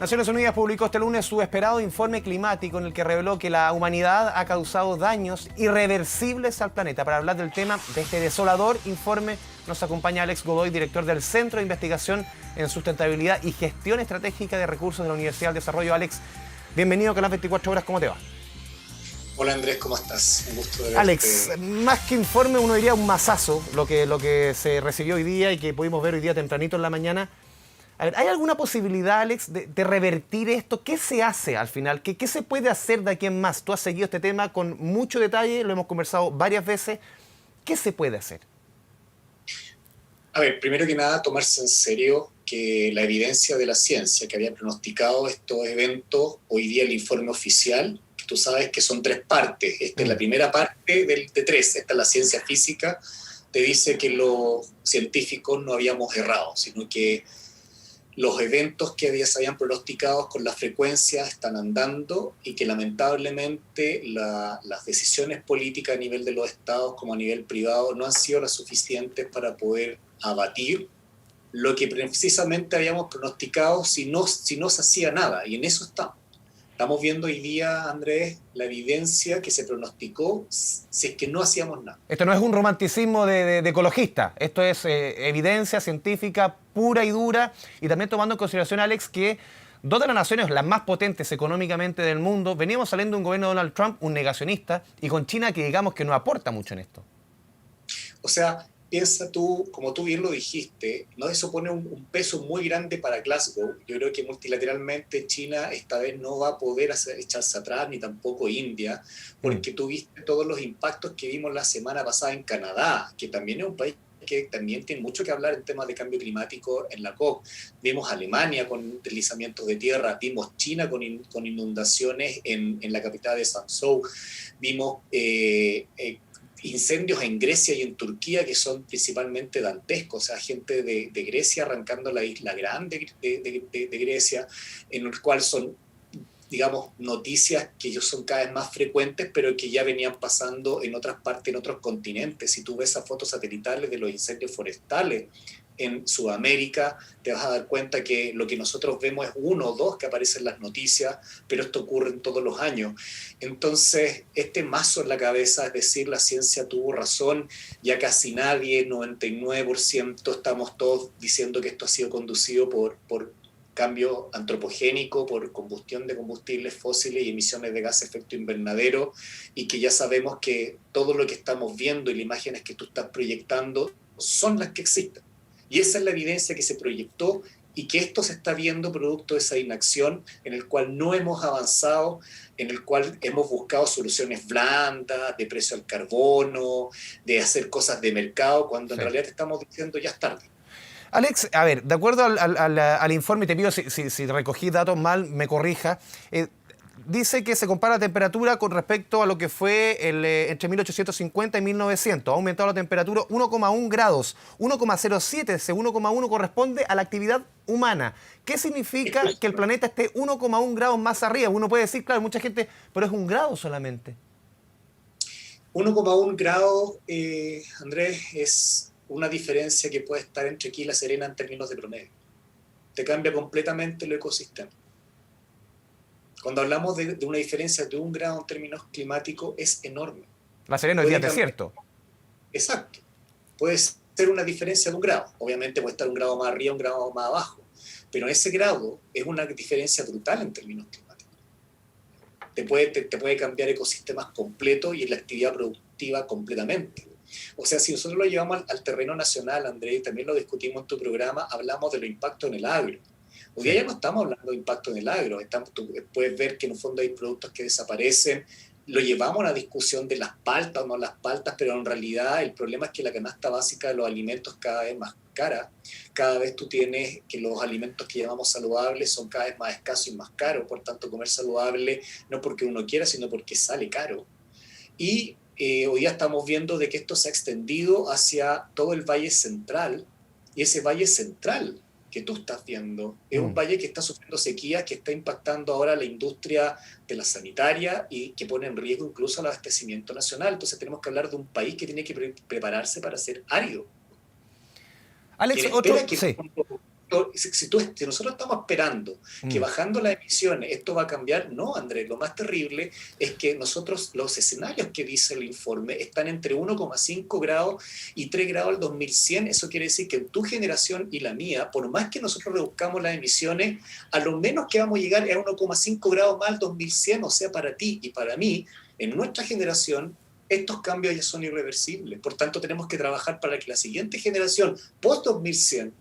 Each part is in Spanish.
Naciones Unidas publicó este lunes su esperado informe climático en el que reveló que la humanidad ha causado daños irreversibles al planeta. Para hablar del tema de este desolador informe nos acompaña Alex Godoy, director del Centro de Investigación en Sustentabilidad y Gestión Estratégica de Recursos de la Universidad del Desarrollo. Alex, bienvenido a Canal 24 Horas, ¿cómo te va? Hola Andrés, ¿cómo estás? Un gusto de verte. Alex, más que informe, uno diría un masazo, lo que se recibió hoy día y que pudimos ver hoy día tempranito en la mañana. A ver, ¿hay alguna posibilidad, Alex, de revertir esto? ¿Qué se hace al final? ¿Qué se puede hacer de aquí en más? Tú has seguido este tema con mucho detalle, lo hemos conversado varias veces. ¿Qué se puede hacer? A ver, primero que nada, tomarse en serio que la evidencia de la ciencia que había pronosticado estos eventos, hoy día el informe oficial, que tú sabes que son 3 partes. Esta es la primera parte de 3. Esta es la ciencia física, te dice que los científicos no habíamos errado, sino que los eventos que se habían pronosticado con la frecuencia están andando y que lamentablemente las decisiones políticas a nivel de los estados como a nivel privado no han sido las suficientes para poder abatir lo que precisamente habíamos pronosticado si no se hacía nada. Y en eso estamos. Estamos viendo hoy día, Andrés, la evidencia que se pronosticó si es que no hacíamos nada. Esto no es un romanticismo de ecologista, esto es evidencia científica pura y dura, y también tomando en consideración, Alex, que dos de las naciones las más potentes económicamente del mundo, veníamos saliendo de un gobierno de Donald Trump, un negacionista, y con China que digamos que no aporta mucho en esto. O sea, piensa tú, como tú bien lo dijiste, ¿no? Eso pone un peso muy grande para Glasgow. Yo creo que multilateralmente China esta vez no va a poder echarse atrás, ni tampoco India, porque tú viste todos los impactos que vimos la semana pasada en Canadá, que también es un país que también tiene mucho que hablar en temas de cambio climático en la COP. Vimos Alemania con deslizamientos de tierra, vimos China con inundaciones en la capital de Zhangzhou, vimos incendios en Grecia y en Turquía que son principalmente dantescos, o sea, gente de Grecia arrancando la isla grande de Grecia, en el cual son, digamos, noticias que ellos son cada vez más frecuentes, pero que ya venían pasando en otras partes, en otros continentes. Si tú ves esas fotos satelitales de los incendios forestales en Sudamérica, te vas a dar cuenta que lo que nosotros vemos es 1 o 2 que aparecen en las noticias, pero esto ocurre en todos los años. Entonces, este mazo en la cabeza, es decir, la ciencia tuvo razón, ya casi nadie, 99%, estamos todos diciendo que esto ha sido conducido por cambio antropogénico, por combustión de combustibles fósiles y emisiones de gas efecto invernadero, y que ya sabemos que todo lo que estamos viendo y las imágenes que tú estás proyectando son las que existen. Y esa es la evidencia que se proyectó y que esto se está viendo producto de esa inacción en el cual no hemos avanzado, en el cual hemos buscado soluciones blandas, de precio al carbono, de hacer cosas de mercado, cuando en realidad te estamos diciendo ya es tarde. Alex, a ver, de acuerdo al informe, te pido si recogí datos mal, me corrija. Dice que se compara la temperatura con respecto a lo que fue entre 1850 y 1900. Ha aumentado la temperatura 1,1 grados. 1,07 de ese 1,1 corresponde a la actividad humana. ¿Qué significa que el planeta esté 1,1 grados más arriba? Uno puede decir, claro, mucha gente, pero es 1 grado solamente. 1,1 grados, Andrés, es una diferencia que puede estar entre aquí y La Serena en términos de promedio. Te cambia completamente el ecosistema. Cuando hablamos de una diferencia de 1 grado en términos climáticos, es enorme. La Serena hoy día es desierto. Exacto. Puede ser una diferencia de 1 grado. Obviamente puede estar 1 grado más arriba, 1 grado más abajo. Pero ese grado es una diferencia brutal en términos climáticos. Te puede cambiar ecosistemas completos y la actividad productiva completamente. O sea, si nosotros lo llevamos al terreno nacional, Andrés, y también lo discutimos en tu programa, hablamos de los impactos en el agro. Hoy día ya no estamos hablando de impacto en el agro, tú puedes ver que en el fondo hay productos que desaparecen, lo llevamos a la discusión de las paltas o no las paltas, pero en realidad el problema es que la canasta básica de los alimentos cada vez más cara, cada vez tú tienes que los alimentos que llamamos saludables son cada vez más escasos y más caros, por tanto comer saludable no porque uno quiera, sino porque sale caro. Y hoy día estamos viendo de que esto se ha extendido hacia todo el Valle Central, y ese Valle Central que tú estás viendo es un valle que está sufriendo sequía, que está impactando ahora la industria de la sanitaria y que pone en riesgo incluso el abastecimiento nacional. Entonces tenemos que hablar de un país que tiene que prepararse para ser árido. Alex, Quien espera que si nosotros estamos esperando que bajando las emisiones esto va a cambiar, no, Andrés, lo más terrible es que los escenarios que dice el informe están entre 1,5 grados y 3 grados al 2100. Eso quiere decir que en tu generación y la mía, por más que nosotros reduzcamos las emisiones, a lo menos que vamos a llegar a 1,5 grados más al 2100, o sea, para ti y para mí, en nuestra generación, estos cambios ya son irreversibles. Por tanto, tenemos que trabajar para que la siguiente generación, post-2100,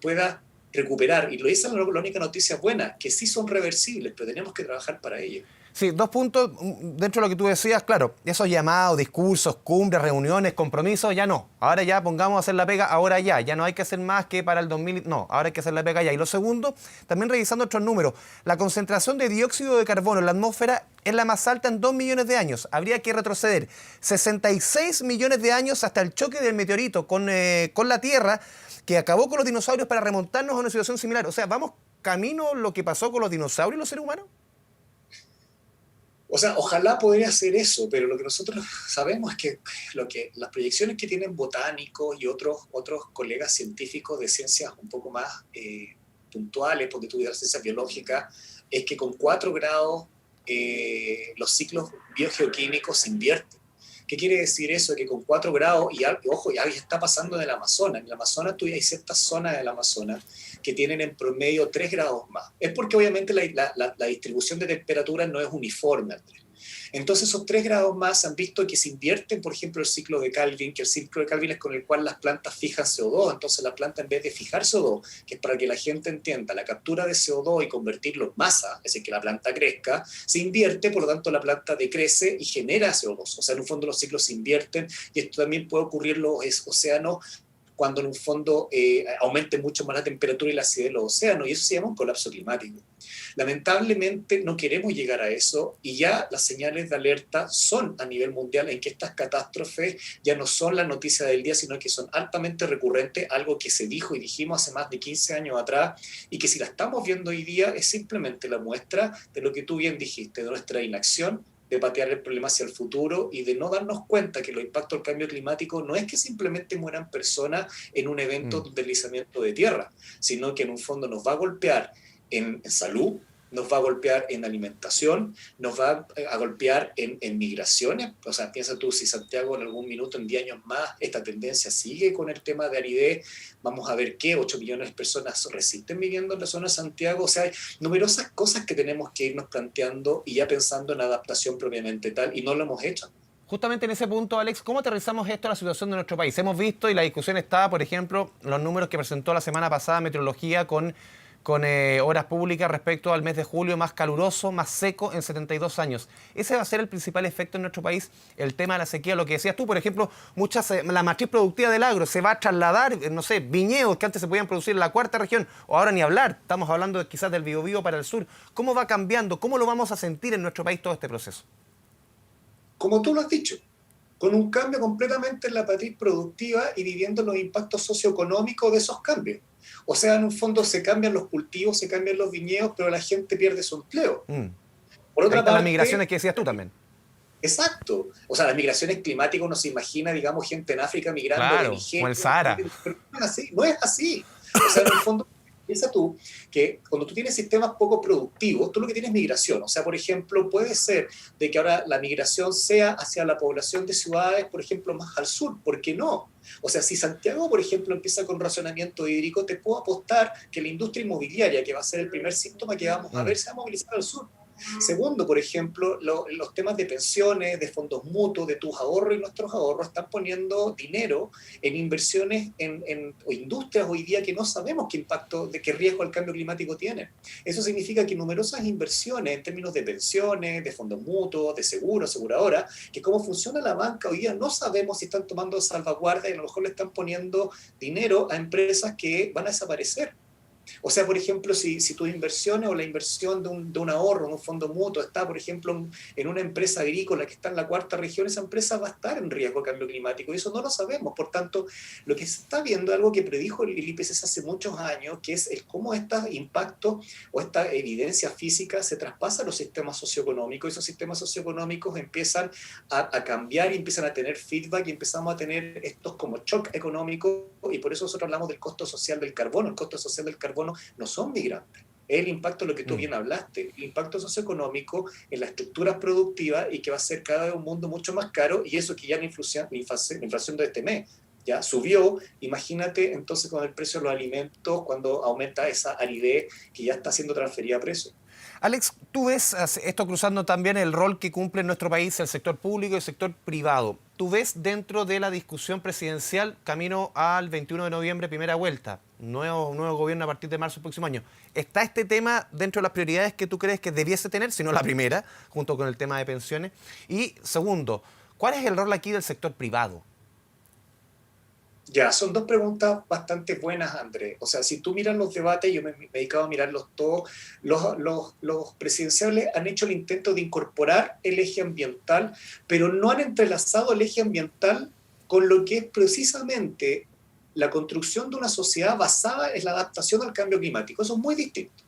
pueda recuperar. Y esa es la única noticia buena, que sí son reversibles, pero tenemos que trabajar para ello. Sí, 2 puntos dentro de lo que tú decías, claro, esos llamados, discursos, cumbres, reuniones, compromisos, ya no. Ahora ya pongamos a hacer la pega, ahora ya no hay que hacer más que para el 2000, no, ahora hay que hacer la pega ya. Y lo segundo, también revisando otros números, la concentración de dióxido de carbono en la atmósfera es la más alta en 2 millones de años. Habría que retroceder 66 millones de años hasta el choque del meteorito con la Tierra, que acabó con los dinosaurios para remontarnos a una situación similar. O sea, ¿vamos camino lo que pasó con los dinosaurios y los seres humanos? O sea, ojalá podría hacer eso, pero lo que nosotros sabemos es que las proyecciones que tienen botánicos y otros colegas científicos de ciencias un poco más puntuales, porque tú las ciencias biológicas, es que con 4 grados los ciclos biogeoquímicos se invierten. ¿Qué quiere decir eso? Que con 4 grados, y ojo, ya está pasando en el Amazonas. En el Amazonas hay ciertas zonas del Amazonas que tienen en promedio 3 grados más. Es porque obviamente la distribución de temperaturas no es uniforme, Andrés. Entonces esos 3 grados más han visto que se invierten, por ejemplo, el ciclo de Calvin, que el ciclo de Calvin es con el cual las plantas fijan CO2. Entonces la planta, en vez de fijar CO2, que es para que la gente entienda, la captura de CO2 y convertirlo en masa, es decir, que la planta crezca, se invierte, por lo tanto la planta decrece y genera CO2. O sea, en un fondo los ciclos se invierten, y esto también puede ocurrir en los océanos cuando en un fondo aumente mucho más la temperatura y la acidez de los océanos, y eso se llama un colapso climático. Lamentablemente no queremos llegar a eso, y ya las señales de alerta son a nivel mundial en que estas catástrofes ya no son la noticia del día, sino que son altamente recurrentes, algo que se dijo y dijimos hace más de 15 años atrás, y que si la estamos viendo hoy día es simplemente la muestra de lo que tú bien dijiste, de nuestra inacción, de patear el problema hacia el futuro y de no darnos cuenta que los impactos del cambio climático no es que simplemente mueran personas en un evento de deslizamiento de tierra, sino que en un fondo nos va a golpear en salud, nos va a golpear en alimentación, nos va a golpear en migraciones. O sea, piensa tú, si Santiago en algún minuto, en 10 años más, esta tendencia sigue con el tema de aridez, vamos a ver que 8 millones de personas resisten viviendo en la zona de Santiago. O sea, hay numerosas cosas que tenemos que irnos planteando y ya pensando en adaptación propiamente tal, y no lo hemos hecho. Justamente en ese punto, Alex, ¿cómo aterrizamos esto a la situación de nuestro país? Hemos visto, y la discusión está, por ejemplo, los números que presentó la semana pasada Meteorología con horas públicas respecto al mes de julio más caluroso, más seco en 72 años. Ese va a ser el principal efecto en nuestro país, el tema de la sequía. Lo que decías tú, por ejemplo, la matriz productiva del agro se va a trasladar, no sé, viñedos que antes se podían producir en la cuarta región, o ahora ni hablar, estamos hablando quizás del Biobío para el sur. ¿Cómo va cambiando? ¿Cómo lo vamos a sentir en nuestro país todo este proceso? Como tú lo has dicho, con un cambio completamente en la matriz productiva y viviendo los impactos socioeconómicos de esos cambios. O sea, en un fondo se cambian los cultivos, se cambian los viñedos, pero la gente pierde su empleo. Por otra parte, las migraciones que decías tú también. Exacto. O sea, las migraciones climáticas, uno se imagina, digamos, gente en África migrando claro, de Nigeria. como el Sahara. Pero no es así, no es así. O sea, en el fondo, piensa tú que cuando tú tienes sistemas poco productivos, tú lo que tienes es migración. O sea, por ejemplo, puede ser de que ahora la migración sea hacia la población de ciudades, por ejemplo, más al sur. ¿Por qué no? O sea, si Santiago, por ejemplo, empieza con racionamiento hídrico, te puedo apostar que la industria inmobiliaria, que va a ser el primer síntoma que vamos a ver, se va a movilizar al sur. Segundo, por ejemplo, los temas de pensiones, de fondos mutuos, de tus ahorros y nuestros ahorros están poniendo dinero en inversiones o industrias hoy día que no sabemos qué impacto, de qué riesgo el cambio climático tiene. Eso significa que numerosas inversiones en términos de pensiones, de fondos mutuos, de seguros, aseguradoras, que cómo funciona la banca hoy día no sabemos si están tomando salvaguardas y a lo mejor le están poniendo dinero a empresas que van a desaparecer. O sea, por ejemplo, si tus inversiones o la inversión de un ahorro, en un fondo mutuo, está, por ejemplo, en una empresa agrícola que está en la cuarta región, esa empresa va a estar en riesgo de cambio climático, y eso no lo sabemos. Por tanto, lo que se está viendo es algo que predijo el IPCC hace muchos años, que es cómo estos impactos o esta evidencia física se traspasa a los sistemas socioeconómicos, y esos sistemas socioeconómicos empiezan a cambiar y empiezan a tener feedback, y empezamos a tener estos como shock económicos, y por eso nosotros hablamos del costo social del carbono. El costo social del carbono carbono no son migrantes. Es el impacto de lo que tú Mm. bien hablaste, el impacto socioeconómico en las estructuras productivas y que va a ser cada vez un mundo mucho más caro, y eso que ya la inflación de este mes ya subió. Imagínate entonces con el precio de los alimentos cuando aumenta esa aridez que ya está siendo transferida a precios. Alex, tú ves esto cruzando también el rol que cumple en nuestro país el sector público y el sector privado. ¿Tú ves dentro de la discusión presidencial camino al 21 de noviembre, primera vuelta, nuevo gobierno a partir de marzo del próximo año? ¿Está este tema dentro de las prioridades que tú crees que debiese tener, si no la primera, junto con el tema de pensiones? Y segundo, ¿cuál es el rol aquí del sector privado? Ya, son dos preguntas bastante buenas, Andrés. O sea, si tú miras los debates, yo me he dedicado a mirarlos todos, los presidenciales han hecho el intento de incorporar el eje ambiental, pero no han entrelazado el eje ambiental con lo que es precisamente la construcción de una sociedad basada en la adaptación al cambio climático. Eso es muy distinto.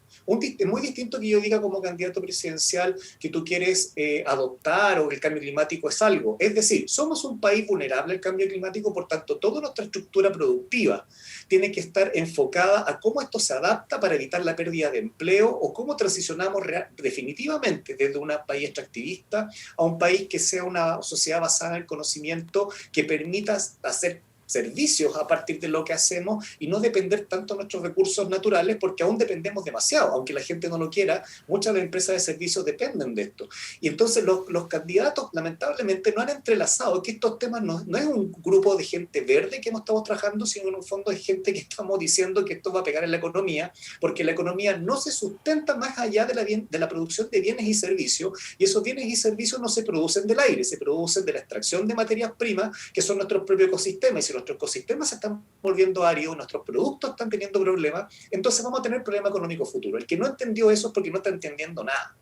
Es muy distinto que yo diga como candidato presidencial que tú quieres adoptar o que el cambio climático es algo. Es decir, somos un país vulnerable al cambio climático, por tanto, toda nuestra estructura productiva tiene que estar enfocada a cómo esto se adapta para evitar la pérdida de empleo o cómo transicionamos definitivamente desde un país extractivista a un país que sea una sociedad basada en el conocimiento que permita hacer servicios a partir de lo que hacemos y no depender tanto de nuestros recursos naturales, porque aún dependemos demasiado, aunque la gente no lo quiera. Muchas de las empresas de servicios dependen de esto. Y entonces los candidatos lamentablemente no han entrelazado que estos temas no es un grupo de gente verde que hemos estado trabajando, sino en un fondo de gente que estamos diciendo que esto va a pegar en la economía, porque la economía no se sustenta más allá de la producción de bienes y servicios, y esos bienes y servicios no se producen del aire, se producen de la extracción de materias primas, que son nuestros propios ecosistemas. Y si nuestros ecosistemas se están volviendo áridos, nuestros productos están teniendo problemas, entonces vamos a tener problema económico futuro. El que no entendió eso es porque no está entendiendo nada.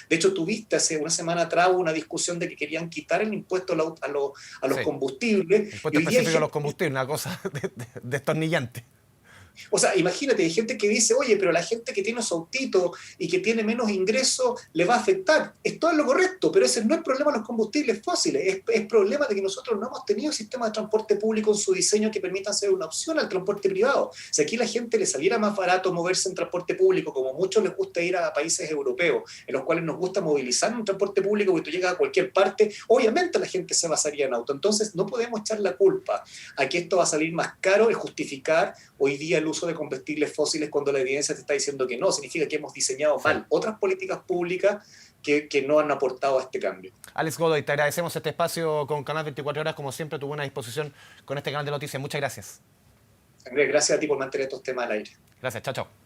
De hecho, tuviste hace una semana atrás una discusión de que querían quitar el impuesto a los Sí, combustibles, y impuesto hoy día hay específico a los gente. combustibles, una cosa destornillante. O sea, imagínate, hay gente que dice, oye, pero la gente que tiene su autito y que tiene menos ingresos le va a afectar. Esto es lo correcto, pero ese no es problema de los combustibles fósiles, es problema de que nosotros no hemos tenido sistemas de transporte público en su diseño que permitan ser una opción al transporte privado. Si aquí a la gente le saliera más barato moverse en transporte público, como a muchos les gusta ir a países europeos, en los cuales nos gusta movilizar en un transporte público, porque tú llegas a cualquier parte, obviamente la gente se basaría en auto. Entonces no podemos echar la culpa a que esto va a salir más caro y justificar hoy día el uso de combustibles fósiles cuando la evidencia te está diciendo que no. Significa que hemos diseñado mal otras políticas públicas que no han aportado a este cambio. Alex Godoy, te agradecemos este espacio con Canal 24 Horas, como siempre, tu buena disposición con este canal de noticias. Muchas gracias. Andrés, gracias a ti por mantener estos temas al aire. Gracias, chao, chao.